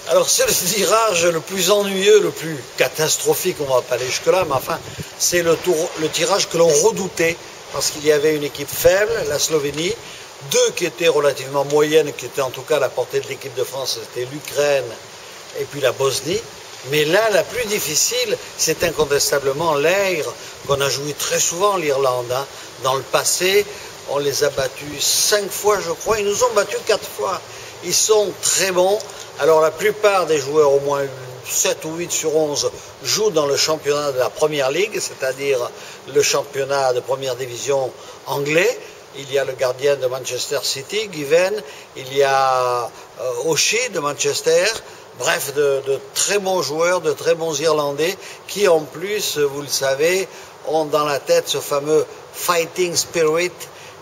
Alors c'est le tirage le plus ennuyeux, le plus catastrophique, on ne va pas aller jusque-là, mais enfin c'est le tirage que l'on redoutait parce qu'il y avait une équipe faible, la Slovénie, deux qui étaient relativement moyennes, qui étaient en tout cas à la portée de l'équipe de France, c'était l'Ukraine et puis la Bosnie. Mais là, la plus difficile, c'est incontestablement l'Aigre, qu'on a joué très souvent, l'Irlande. Hein. Dans le passé, on les a battus 5 fois, je crois. Ils nous ont battus 4 fois. Ils sont très bons. Alors, la plupart des joueurs, au moins 7 ou 8 sur 11, jouent dans le championnat de la Première Ligue, c'est-à-dire le championnat de première division anglais. Il y a le gardien de Manchester City, Given. Il y a Oshie de Manchester. Bref, de très bons joueurs, de très bons Irlandais, qui en plus, vous le savez, ont dans la tête ce fameux fighting spirit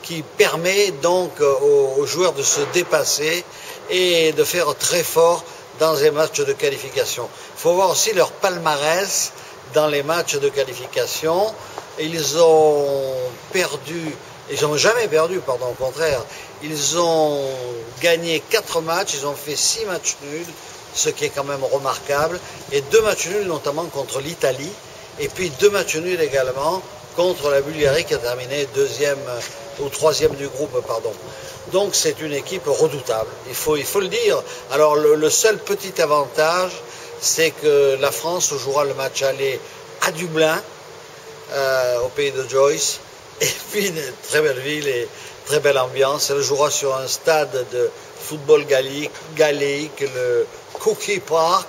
qui permet donc aux joueurs de se dépasser et de faire très fort dans les matchs de qualification. Il faut voir aussi leur palmarès dans les matchs de qualification. Ils ont perdu, ils n'ont jamais perdu, pardon, au contraire. Ils ont gagné 4 matchs, ils ont fait 6 matchs nuls, ce qui est quand même remarquable, et 2 matchs nuls notamment contre l'Italie, et puis 2 matchs nuls également contre la Bulgarie qui a terminé 2e ou 3e du groupe, pardon. Donc c'est une équipe redoutable, il faut le dire. Alors le seul petit avantage, c'est que la France jouera le match aller à Dublin, au pays de Joyce, et puis une très belle ville et très belle ambiance. Elle jouera sur un stade de football galéique, le Cookie Park,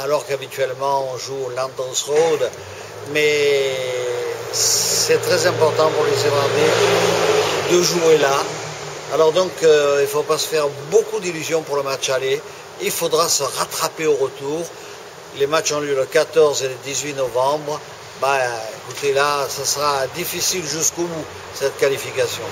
alors qu'habituellement on joue au Landers Road. Mais c'est très important pour les Irlandais de jouer là. Alors donc il ne faut pas se faire beaucoup d'illusions pour le match aller. Il faudra se rattraper au retour. Les matchs ont lieu le 14 et le 18 novembre. Écoutez là, ça sera difficile jusqu'au bout, cette qualification.